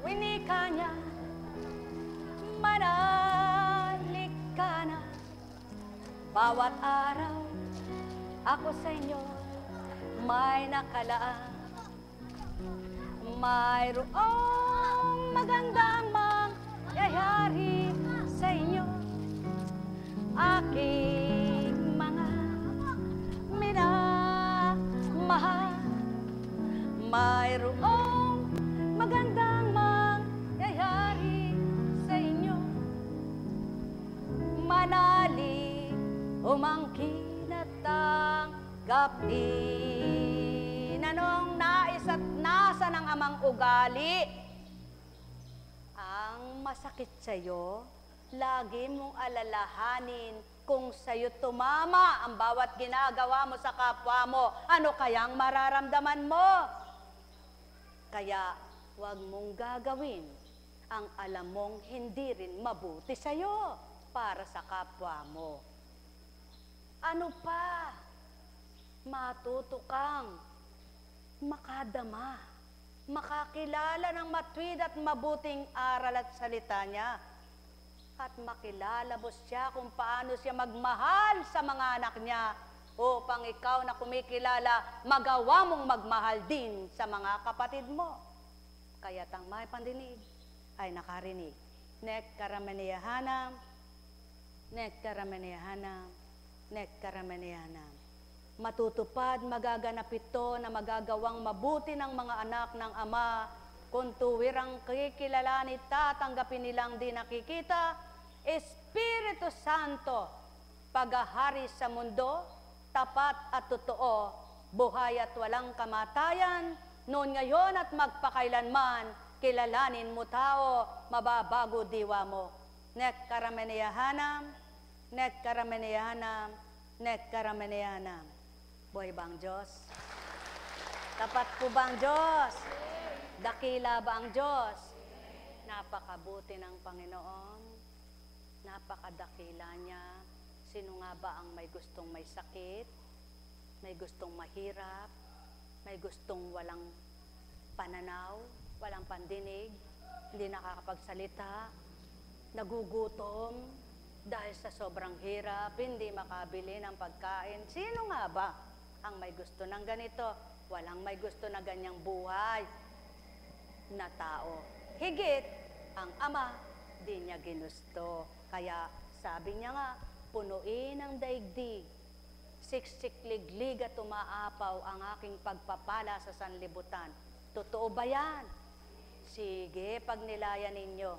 winika niya, manalik ka na. Bawat araw ako sa inyo may nakalaan. Mayroong magandang mangyayari sa inyo, aking mga minamahal. Mayroong magandang mangyayari sa inyo, manalig umangkin at tanggapin. Anong nais at nasa ng Amang ugali? Ang masakit sa'yo, lagi mong alalahanin kung sa'yo tumama ang bawat ginagawa mo sa kapwa mo. Ano kayang mararamdaman mo? Kaya huwag mong gagawin ang alam mong hindi rin mabuti sa'yo para sa kapwa mo. Ano pa? Matuto kang makadama, makakilala ng matuwid at mabuting aral at salita niya, at makilala mo siya kung paano siya magmahal sa mga anak niya, upang ikaw na kumikilala, magawa mong magmahal din sa mga kapatid mo. Kaya't ang may pandinig ay nakarinig. Nek karamaniyahanam, nek karamaniyahanam, nek karamaniyahanam. Matutupad, magaganap ito na magagawang mabuti ng mga anak ng Ama, kung tuwirang kikilalan tatanggapin nilang di nakikita, Espiritu Santo, paghahari sa mundo, tapat at totoo, buhay at walang kamatayan, noon ngayon at magpakailanman, kilalanin mo tao, mababago diwa mo. Nek karamaniyahanam, nek karamaniyahanam, nek karamaniyahanam. Buhay ba ang Diyos? Tapat po ba ang Diyos? Dakila ba ang Diyos? Napakabuti ng Panginoon. Napakadakila niya. Sino nga ba ang may gustong may sakit? May gustong mahirap? May gustong walang pananaw? Walang pandinig? Hindi nakakapagsalita? Nagugutom? Dahil sa sobrang hirap, hindi makabili ng pagkain. Sino nga ba ang may gusto ng ganito? Walang may gusto na ganyang buhay na tao. Higit ang Ama, di niya ginusto. Kaya sabi niya nga, punuin ang daigdig, siksik-liglig at umaapaw ang aking pagpapala sa sanlibutan. Totoo ba yan? Sige, pag nilayan ninyo.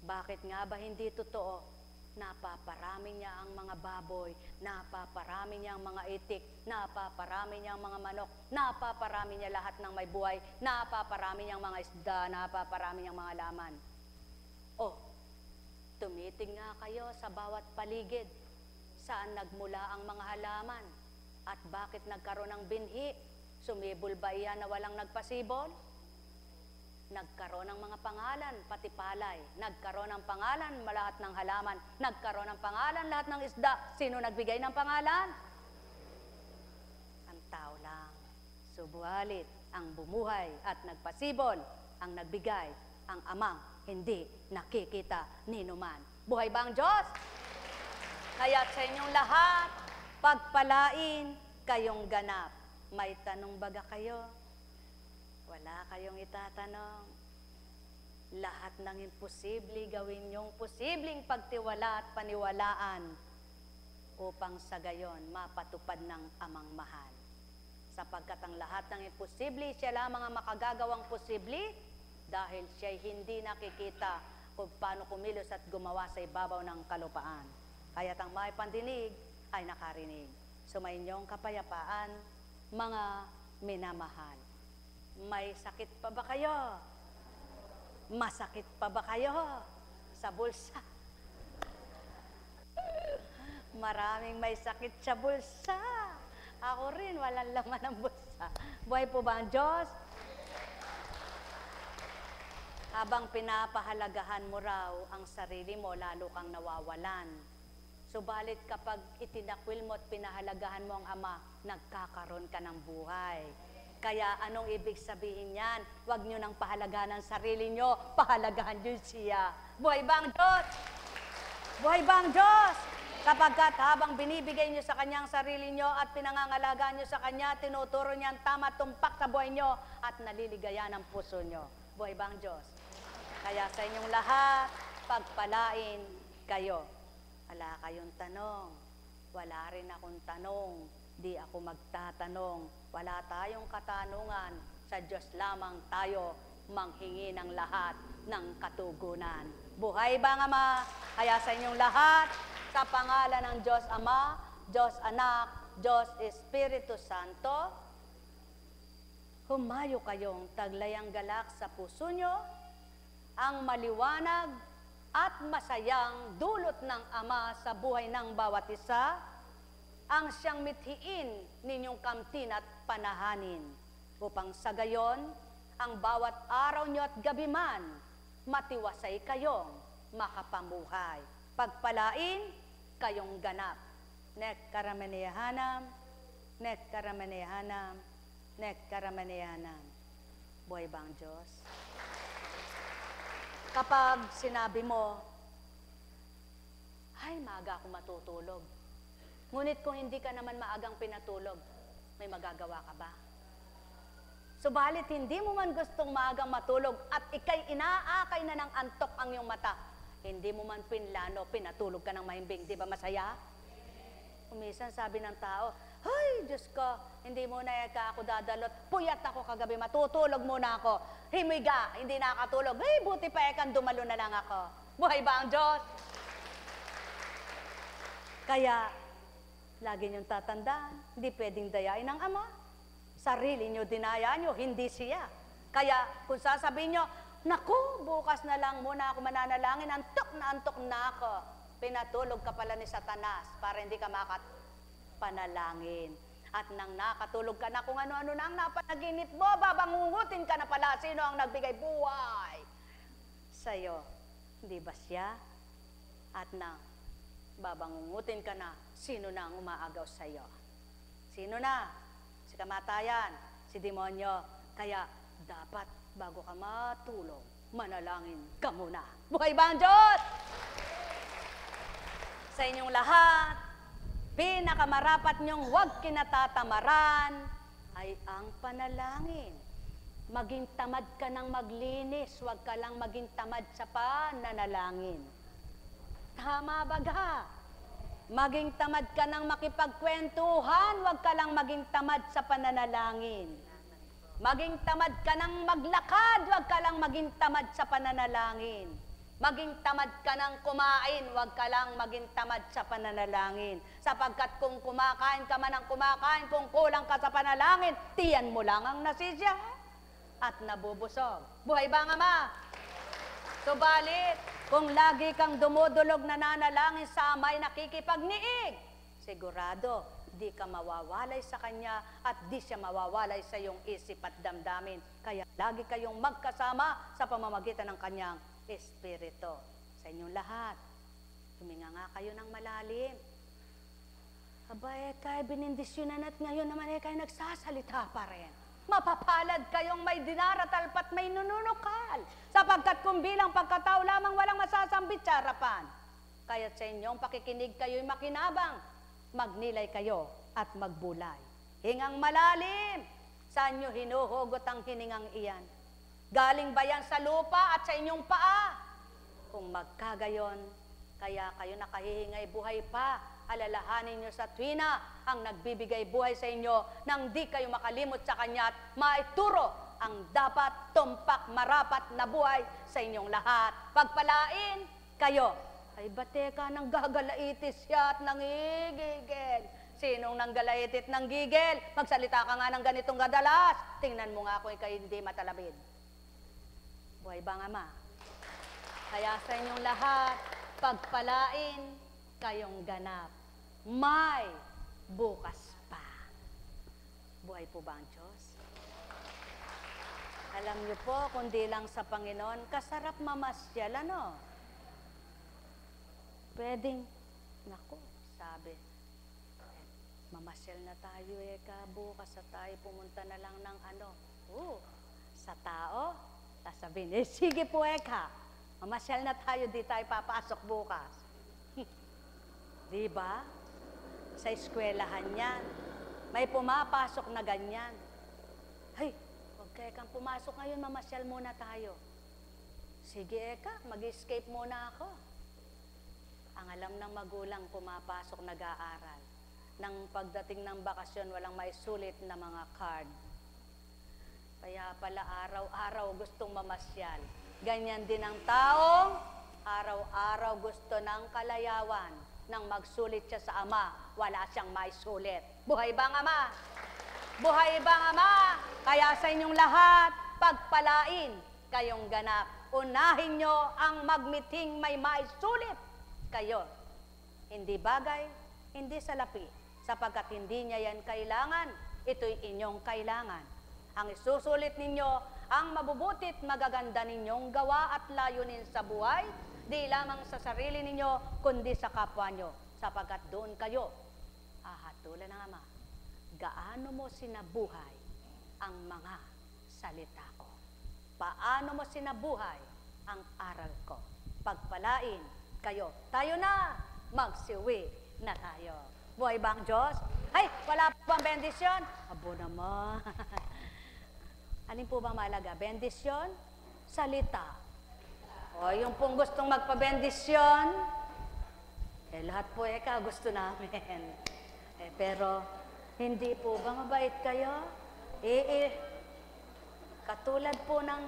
Bakit nga ba hindi totoo? Napaparami niya ang mga baboy, napaparami niya ang mga itik, napaparami niya ang mga manok, napaparami niya lahat ng may buhay, napaparami niya ang mga isda, napaparami niya ang mga laman. Oh, tumiting nga kayo sa bawat paligid, saan nagmula ang mga halaman, at bakit nagkaroon ng binhi? Sumibol ba iyan na walang nagpasibol? Nagkaroon ng mga pangalan, pati palay. Nagkaroon ng pangalan, lahat ng halaman. Nagkaroon ng pangalan, lahat ng isda. Sino nagbigay ng pangalan? Ang tao lang. Subalit, ang bumuhay at nagpasibol, ang nagbigay, ang Amang hindi nakikita ninuman. Buhay ba ang Diyos? Kaya't sa inyong lahat, pagpalain kayong ganap. May tanong baga kayo? Wala kayong itatanong. Lahat ng imposible gawin niyong posibleng pagtiwala at paniwalaan upang sa gayon mapatupad ng Amang mahal. sapagkat ang lahat ng imposible, siya lamang ang makagagawang posible dahil siya'y hindi nakikita kung paano kumilos at gumawa sa ibabaw ng kalupaan. Kaya't ang may pandinig ay nakarinig. Sumainyong kapayapaan, mga minamahal. May sakit pa ba kayo? Masakit pa ba kayo sa bulsa? Maraming may sakit sa bulsa. Ako rin, walang laman ng bulsa. Buhay po ba ang Diyos? Habang pinapahalagahan mo raw ang sarili mo, lalo kang nawawalan. Subalit kapag itinakwil mo at pinahalagahan mo ang Ama, nagkakaroon ka ng buhay. Kaya anong ibig sabihin yan? Huwag nyo nang pahalagahan ang sarili nyo, pahalagahan nyo siya. Buhay ba ang Diyos? Buhay ba ang Diyos? Kapagkat habang binibigay nyo sa Kanya ang sarili nyo at pinangangalagaan nyo sa Kanya, tinuturo niya ang tama tumpak sa buhay nyo at naliligayan ang puso nyo. Buhay ba ang Diyos? Kaya sa inyong lahat, pagpalain kayo. Wala kayong tanong. Wala rin akong tanong. Di ako magtatanong. Wala tayong katanungan. Sa Diyos lamang tayo manghingi ng lahat ng katugunan. Buhay ba ang Ama? Kaya sa inyong lahat, sa pangalan ng Diyos Ama, Diyos Anak, Diyos Espiritu Santo, humayo kayong taglayang galak sa puso nyo, ang maliwanag at masayang dulot ng Ama sa buhay ng bawat isa, ang siyang mithiin ninyong kamtin at panahanin, upang sa gayon, ang bawat araw nyo at gabi man, matiwasay kayong makapamuhay. Pagpalain kayong ganap. Nek karamaniyahanam, nek karamaniyahanam, nek karamaniyahanam. Buhay ba ang Diyos? Kapag sinabi mo, ay, maaga ako matutulog. Ngunit kung hindi ka naman maagang pinatulog, may magagawa ka ba? Subalit hindi mo man gustong maagang matulog at ikay inaakay na ng antok ang iyong mata, hindi mo man pinlano, pinatulog ka ng mahimbing, di ba masaya? Kumisan sabi ng tao, ay, Diyos ko, hindi muna ka ako dadalot, puyat ako kagabi, matutulog muna ako. Himiga, hindi nakatulog, ay, buti pa ekan, dumalo na lang ako. Buhay ba ang Diyos? Kaya, lagi niyong tatandaan, hindi pwedeng dayain ng Ama. Sarili niyo dinaya niyo, hindi siya. Kaya, kung sasabihin niyo, naku, bukas na lang muna ako mananalangin, antok na ako. Pinatulog ka pala ni Satanas para hindi ka makapanalangin. At nang nakatulog ka na kung ano-ano na ang napanaginip mo, babangungutin ka na pala, sino ang nagbigay buhay sa'yo? Hindi ba siya? At nang babangungutin ka na, sino na ang umaagaw sa'yo? Sino na? Si kamatayan, si demonyo. Kaya dapat bago ka matulog, manalangin ka muna. Buhay ba ang Diyos? Sa inyong lahat, pinakamarapat niyong huwag kinatatamaran ay ang panalangin. Maging tamad ka ng maglinis, huwag ka lang maging tamad sa pananalangin. Tama ba ga? Maging tamad ka ng makipagkwentuhan, huwag ka lang maging tamad sa pananalangin. Maging tamad ka ng maglakad, huwag ka lang maging tamad sa pananalangin. Maging tamad ka ng kumain, huwag ka lang maging tamad sa pananalangin. Sapagkat kung kumakain ka man ng kumakain, kung kulang ka sa panalangin, tiyan mo lang ang nasisya at nabubusog. Buhay ba ang Ama? Subalit, kung lagi kang dumudulog na nanalangin sa Ama'y nakikipagniig, sigurado, di ka mawawalay sa Kanya at di siya mawawalay sa iyong isip at damdamin. Kaya lagi kayong magkasama sa pamamagitan ng Kanyang Espiritu. Sa inyong lahat, huminga nga kayo ng malalim. Aba, kay binindisyonan at ngayon naman kay nagsasalita pa rin. Mapapalad kayong may dinaratal pat may nununukal, sapagkat kung bilang pagkatao lamang walang masasambit sa harapan. Kaya't sa inyong pakikinig kayo'y makinabang, magnilay kayo at magbulay. Hingang malalim, saan nyo hinuhugot ang hiningang iyan? Galing ba yan sa lupa at sa inyong paa? Kung magkagayon, kaya kayo nakahihingay buhay pa alalahanin nyo sa tuwina ang nagbibigay buhay sa inyo nang di kayo makalimot sa Kanya at maituro ang dapat tumpak marapat na buhay sa inyong lahat. Pagpalain kayo. Ay, bateka nang gagalaitis siya at nangigigil. Sinong nanggalaiti at nanggigil? Magsalita ka nga ng ganitong kadalas. Tingnan mo nga kung ikay hindi matalabid. Buhay ba nga ma? Kaya sa inyong lahat, pagpalain kayong ganap. May bukas pa. Buhay po ba ang Diyos? Alam niyo po, kundi lang sa Panginoon, kasarap mamasyal, ano? Pwedeng, naku, sabi, mamasyal na tayo bukas sa tayo, pumunta na lang ng ano, sa tao, sasabihin, sige po mamasyal na tayo, di tayo papasok bukas. Di ba? Sa eskwelahan yan, may pumapasok na ganyan. Hey, huwag kang pumasok ngayon, mamasyal muna tayo. Sige mag-escape muna ako. Ang alam ng magulang, pumapasok, nag-aaral. Nang pagdating ng bakasyon, walang may sulit na mga card. Kaya pala araw-araw gustong mamasyal. Ganyan din ang taong araw-araw gusto ng kalayawan. Nang magsulit siya sa Ama, wala siyang may sulit. Buhay bang Ama? Buhay bang Ama? Kaya sa inyong lahat, pagpalain kayong ganap. Unahin nyo ang magmiting may sulit kayo. Hindi bagay, hindi salapi, sapagkat hindi niya yan kailangan, ito'y inyong kailangan. Ang isusulit ninyo, ang mabubutit magaganda ninyong gawa at layunin sa buhay, di lamang sa sarili ninyo, kundi sa kapwa nyo, sapagkat doon kayo, hatulan ng Ama, gaano mo sinabuhay ang mga salita ko? Paano mo sinabuhay ang aral ko? Pagpalain kayo. Tayo na, magsiwi na tayo. Buhay ba ang Diyos? Ay, wala po bang bendisyon? Abo naman. Alin po bang mahalaga? Bendisyon? Salita. O, yung pong gustong magpabendisyon, lahat po gusto namin. Pero, hindi po ba mabait kayo? Katulad po ng